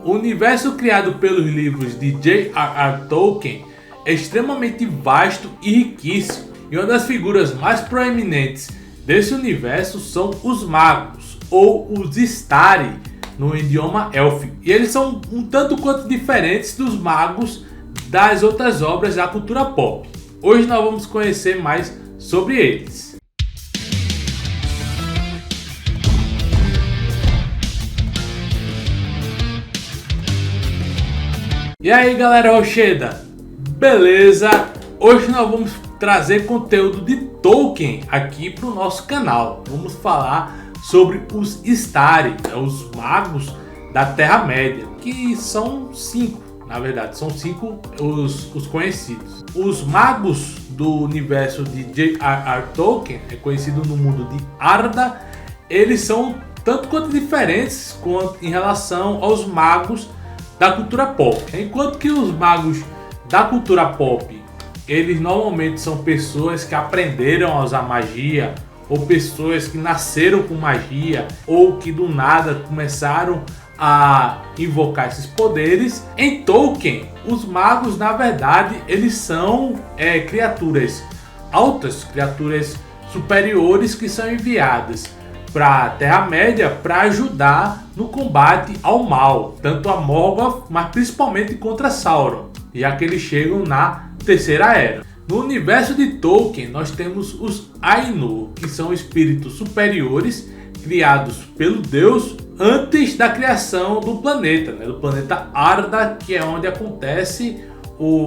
O universo criado pelos livros de J.R.R. Tolkien é extremamente vasto e riquíssimo, e uma das figuras mais proeminentes desse universo são os magos, ou os Istari, no idioma élfico. E eles são um tanto quanto diferentes dos magos das outras obras da cultura pop. Hoje nós vamos conhecer mais sobre eles. E aí galera rocheda, beleza? Hoje nós vamos trazer conteúdo de Tolkien aqui para o nosso canal. Vamos falar sobre os Istari, os magos da Terra-média, que são 5, na verdade, são 5 os conhecidos. Os magos do universo de J.R.R. Tolkien, é conhecido no mundo de Arda, eles são tanto quanto diferentes em relação aos magos da cultura pop. Enquanto que os magos da cultura pop, eles normalmente são pessoas que aprenderam a usar magia, ou pessoas que nasceram com magia, ou que do nada começaram a invocar esses poderes. Em Tolkien, os magos, na verdade, eles são criaturas altas, criaturas superiores que são enviadas para a Terra-média para ajudar no combate ao mal, tanto a Morgoth, mas principalmente contra Sauron, já que eles chegam na Terceira Era. No universo de Tolkien, nós temos os Ainur, que são espíritos superiores criados pelo Deus antes da criação do planeta, do planeta Arda, que é onde acontece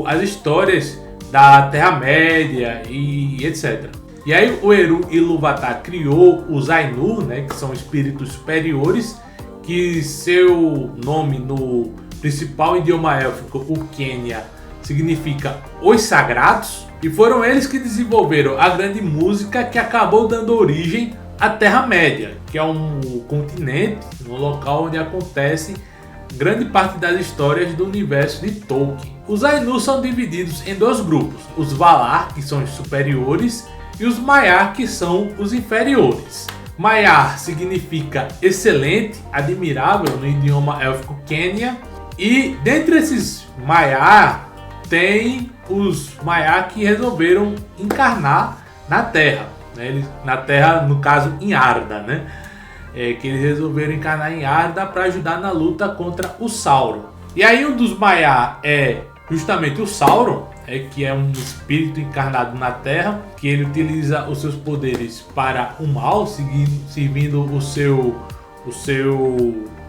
as histórias da Terra-média e etc. E aí o Eru Ilúvatar criou os Ainur, que são espíritos superiores, que seu nome no principal idioma élfico, o Quenya, significa os sagrados, e foram eles que desenvolveram a grande música que acabou dando origem à Terra-média, que é um continente, um local onde acontece grande parte das histórias do universo de Tolkien. Os Ainur são divididos em 2 grupos, os Valar, que são os superiores, e os Maiar, que são os inferiores. Maiar significa excelente, admirável no idioma élfico Quenya, e dentre esses Maiar tem os Maiar que resolveram encarnar na Terra, na Terra, no caso em Arda, que eles resolveram encarnar em Arda para ajudar na luta contra o Sauron. E aí um dos Maiar é justamente o Sauron, que é um espírito encarnado na Terra, que ele utiliza os seus poderes para o mal, servindo o seu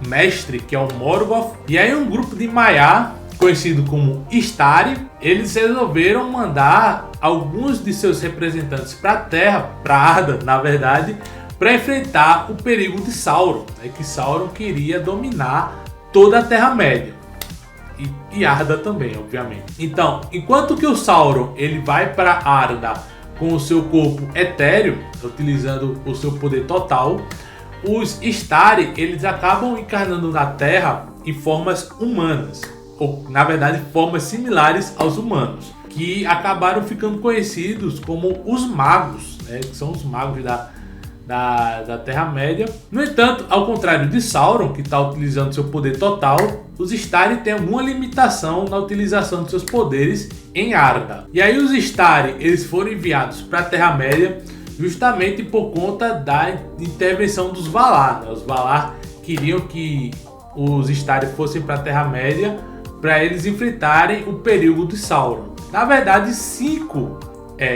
mestre, que é o Morgoth. E aí um grupo de Maiar, conhecido como Istari, eles resolveram mandar alguns de seus representantes para a Terra, para Arda, na verdade, para enfrentar o perigo de Sauron, que Sauron queria dominar toda a Terra-média. E Arda também, obviamente. Então, enquanto que o Sauron ele vai para Arda com o seu corpo etéreo, utilizando o seu poder total, os Istari eles acabam encarnando na Terra em formas humanas, ou na verdade formas similares aos humanos, que acabaram ficando conhecidos como os magos, que são os magos da Terra-média. No entanto, ao contrário de Sauron, que está utilizando seu poder total, os Istari têm alguma limitação na utilização de seus poderes em Arda. E aí os Istari eles foram enviados para a Terra-média justamente por conta da intervenção dos Valar. Os Valar queriam que os Istari fossem para a Terra-média para eles enfrentarem o perigo de Sauron. Na verdade, 5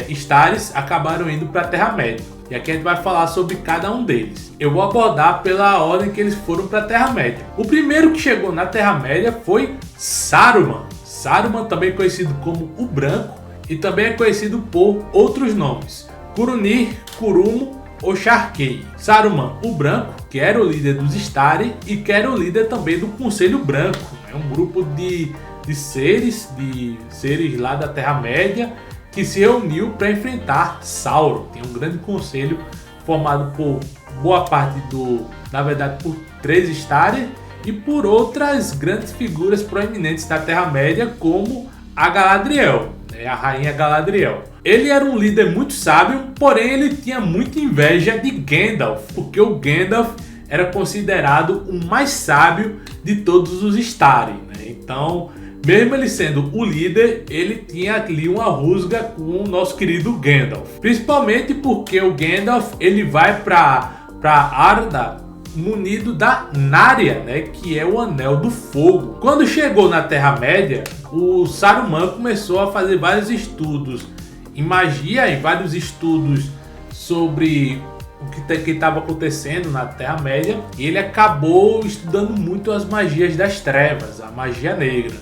Istares acabaram indo para a Terra-média. E aqui a gente vai falar sobre cada um deles. Eu vou abordar pela ordem que eles foram para a Terra-média. O primeiro que chegou na Terra-média foi Saruman. Saruman, também conhecido como o Branco, e também é conhecido por outros nomes: Curunir, Curumo ou Sharkei. Saruman, o Branco, que era o líder dos Istari e que era o líder também do Conselho Branco. É um grupo de seres lá da Terra-média que se reuniu para enfrentar Sauron. Tem um grande conselho formado por boa parte na verdade por 3 Istari e por outras grandes figuras proeminentes da Terra-média, como a Galadriel, a rainha Galadriel. Ele era um líder muito sábio, porém ele tinha muita inveja de Gandalf, porque o Gandalf era considerado o mais sábio de todos os Istari, né? Então, mesmo ele sendo o líder, ele tinha ali uma rusga com o nosso querido Gandalf. Principalmente porque o Gandalf ele vai para Arda munido da Narya, né, que é o Anel do Fogo. Quando chegou na Terra-média, o Saruman começou a fazer vários estudos em magia e vários estudos sobre o que estava acontecendo na Terra-média. E ele acabou estudando muito as magias das trevas, a magia negra,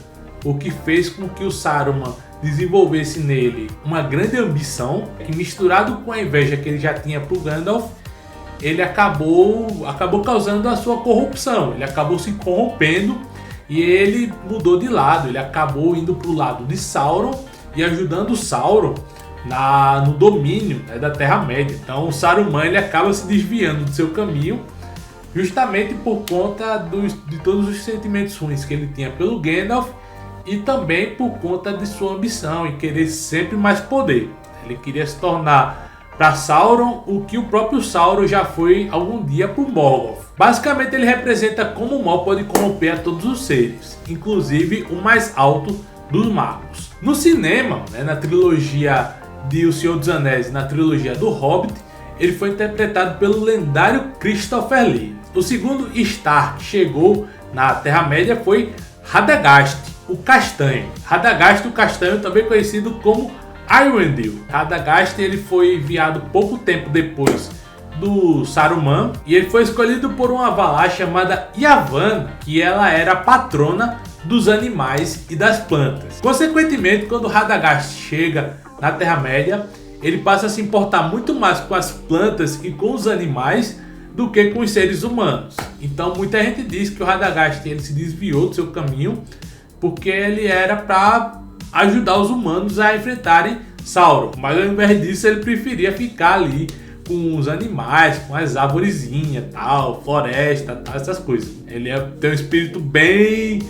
o que fez com que o Saruman desenvolvesse nele uma grande ambição, que misturado com a inveja que ele já tinha pro Gandalf, ele acabou causando a sua corrupção, ele acabou se corrompendo e ele mudou de lado, ele acabou indo pro lado de Sauron e ajudando o Sauron no domínio, né, da Terra-média. Então o Saruman ele acaba se desviando do seu caminho justamente por conta de todos os sentimentos ruins que ele tinha pelo Gandalf e também por conta de sua ambição e querer sempre mais poder. Ele queria se tornar para Sauron o que o próprio Sauron já foi algum dia para o Morgoth. Basicamente ele representa como o mal pode corromper a todos os seres, inclusive o mais alto dos magos. No cinema, né, na trilogia de O Senhor dos Anéis e na trilogia do Hobbit, ele foi interpretado pelo lendário Christopher Lee. O segundo Star que chegou na Terra-média foi Radagast, o Castanho. Radagast, o Castanho, também conhecido como Irondeil. Radagast ele foi enviado pouco tempo depois do Saruman e ele foi escolhido por uma Valar chamada Yavanna, que ela era a patrona dos animais e das plantas. Consequentemente, quando Radagast chega na Terra-média, ele passa a se importar muito mais com as plantas e com os animais do que com os seres humanos. Então muita gente diz que o Radagast ele se desviou do seu caminho porque ele era para ajudar os humanos a enfrentarem Sauron, mas ao invés disso ele preferia ficar ali com os animais, com as arvorezinhas, tal, floresta, tal, essas coisas. Ele tem um espírito bem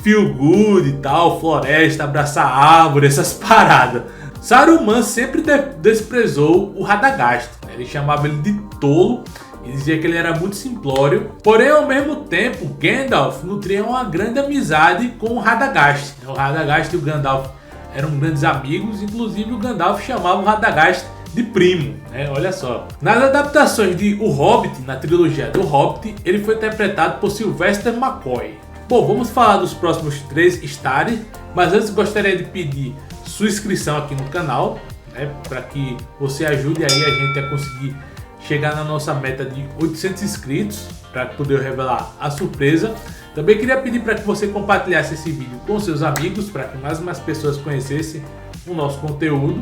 feel good e tal, floresta, abraçar árvore, essas paradas. Saruman sempre desprezou o Radagast, né? Ele chamava ele de tolo e dizia que ele era muito simplório. Porém, ao mesmo tempo, Gandalf nutria uma grande amizade com o Radagast. O Radagast e o Gandalf eram grandes amigos, inclusive o Gandalf chamava o Radagast de primo, né? Olha só. Nas adaptações de O Hobbit, na trilogia do Hobbit, ele foi interpretado por Sylvester McCoy. Bom, vamos falar dos próximos 3 Istari, mas antes gostaria de pedir sua inscrição aqui no canal, né, para que você ajude aí a gente a conseguir chegar na nossa meta de 800 inscritos, para poder revelar a surpresa. Também queria pedir para que você compartilhasse esse vídeo com seus amigos, para que mais pessoas conhecessem o nosso conteúdo.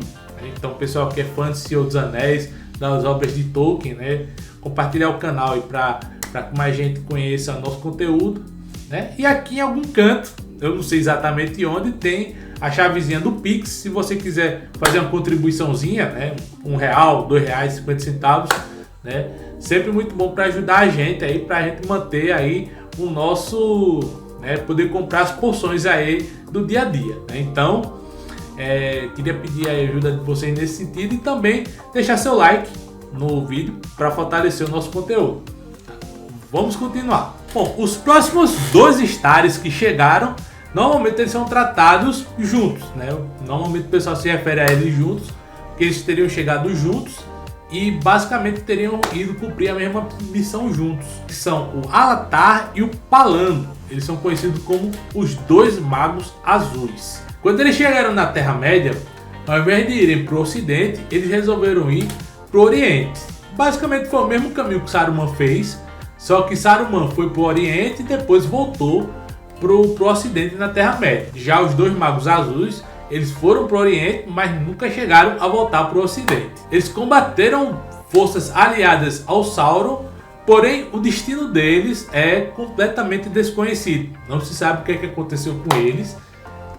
Então, pessoal que é fã de Senhor dos Anéis, das obras de Tolkien, né, compartilhar o canal aí para que mais gente conheça o nosso conteúdo, né? E aqui em algum canto, eu não sei exatamente onde, tem a chavezinha do Pix. Se você quiser fazer uma contribuiçãozinha, né, R$1, R$2, 50 centavos, né, sempre muito bom para ajudar a gente aí, para a gente manter aí o nosso, né, poder comprar as porções aí do dia a dia, né? Então, queria pedir a ajuda de vocês nesse sentido e também deixar seu like no vídeo para fortalecer o nosso conteúdo. Vamos continuar. Bom, os próximos 2 Istares que chegaram, normalmente eles são tratados juntos, né? Normalmente o pessoal se refere a eles juntos, porque eles teriam chegado juntos e basicamente teriam ido cumprir a mesma missão juntos, que são o Alatar e o Palando. Eles são conhecidos como os 2 magos azuis. Quando eles chegaram na Terra-média, ao invés de irem para o Ocidente, eles resolveram ir para o Oriente. Basicamente foi o mesmo caminho que Saruman fez, só que Saruman foi para o Oriente e depois voltou para o Ocidente na Terra-média. Já os 2 magos azuis, eles foram para o Oriente, mas nunca chegaram a voltar para o Ocidente. Eles combateram forças aliadas ao Sauron, porém o destino deles é completamente desconhecido. Não se sabe o que aconteceu com eles,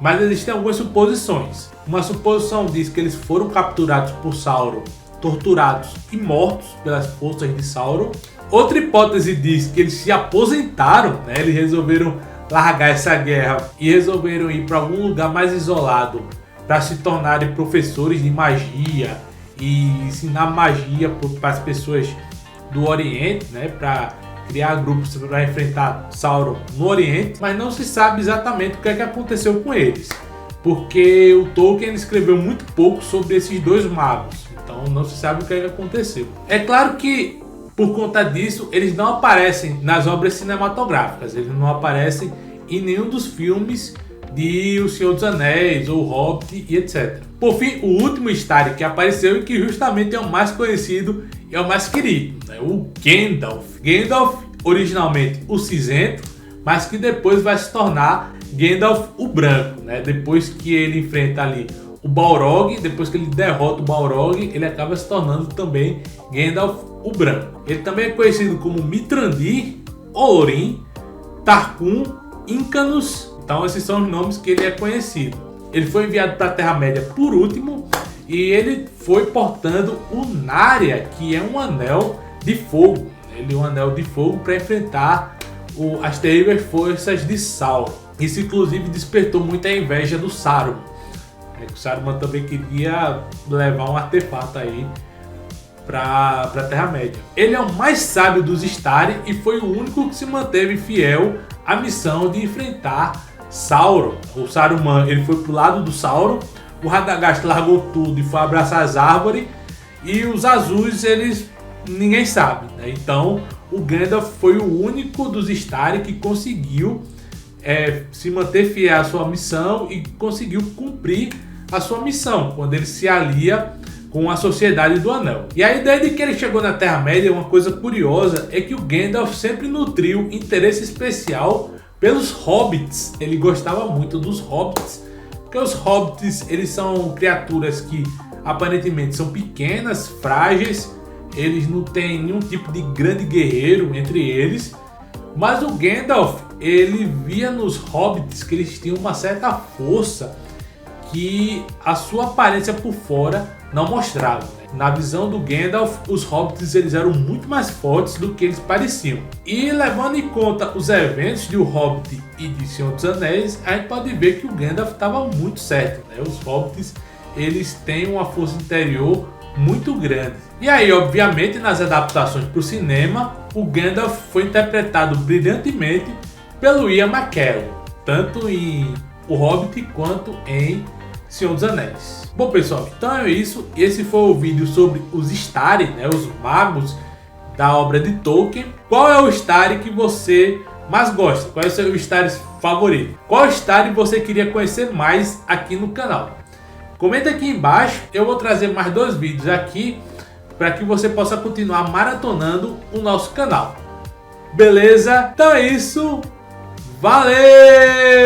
mas existem algumas suposições. Uma suposição diz que eles foram capturados por Sauron, torturados e mortos pelas forças de Sauron. Outra hipótese diz que eles se aposentaram, né? Eles resolveram largar essa guerra e resolveram ir para algum lugar mais isolado para se tornarem professores de magia e ensinar magia para as pessoas do Oriente, né? Para criar grupos para enfrentar Sauron no Oriente, mas não se sabe exatamente o que é que aconteceu com eles, porque o Tolkien escreveu muito pouco sobre esses dois magos, então não se sabe o que é que aconteceu. É claro que por conta disso eles não aparecem nas obras cinematográficas, eles não aparecem em nenhum dos filmes de O Senhor dos Anéis, ou Hobbit e etc. Por fim, o último Istari que apareceu e que justamente é o mais conhecido e é o mais querido, né? O Gandalf. Gandalf, originalmente o cinzento, mas que depois vai se tornar Gandalf o branco, né? Depois que ele enfrenta ali o Balrog, depois que ele derrota o Balrog, ele acaba se tornando também Gandalf o branco. Ele também é conhecido como Mithrandir, Olorin, Tarkun, Incanus. Então esses são os nomes que ele é conhecido. Ele foi enviado para a Terra-média por último e ele foi portando o Narya, que é um anel de fogo. Ele é um anel de fogo para enfrentar as terríveis forças de Sauron. Isso inclusive despertou muita inveja do Saruman. O Saruman também queria levar um artefato aí para a Terra-média. Ele é o mais sábio dos Istari e foi o único que se manteve fiel à missão de enfrentar Sauron. O Saruman ele foi pro lado do Sauron, o Radagast largou tudo e foi abraçar as árvores, e os azuis ninguém sabe, né? Então o Gandalf foi o único dos Istari que conseguiu se manter fiel à sua missão e conseguiu cumprir a sua missão quando ele se alia com a Sociedade do Anel. E a ideia de que ele chegou na Terra-média, uma coisa curiosa, é que o Gandalf sempre nutriu interesse especial pelos hobbits. Ele gostava muito dos hobbits, porque os hobbits eles são criaturas que aparentemente são pequenas, frágeis, eles não têm nenhum tipo de grande guerreiro entre eles, mas o Gandalf ele via nos hobbits que eles tinham uma certa força que a sua aparência por fora não mostrava. Na visão do Gandalf, os hobbits eles eram muito mais fortes do que eles pareciam. E levando em conta os eventos de O Hobbit e de Senhor dos Anéis, a gente pode ver que o Gandalf estava muito certo, né? Os hobbits eles têm uma força interior muito grande. E aí, obviamente, nas adaptações para o cinema, o Gandalf foi interpretado brilhantemente pelo Ian McKellen, tanto em O Hobbit quanto em Senhor dos Anéis. Bom pessoal, então é isso. Esse foi o vídeo sobre os Istari, né, os magos da obra de Tolkien. Qual é o Istari que você mais gosta? Qual é o seu Istari favorito? Qual Istari você queria conhecer mais aqui no canal? Comenta aqui embaixo, eu vou trazer mais 2 vídeos aqui para que você possa continuar maratonando o nosso canal. Beleza? Então é isso. Valeu!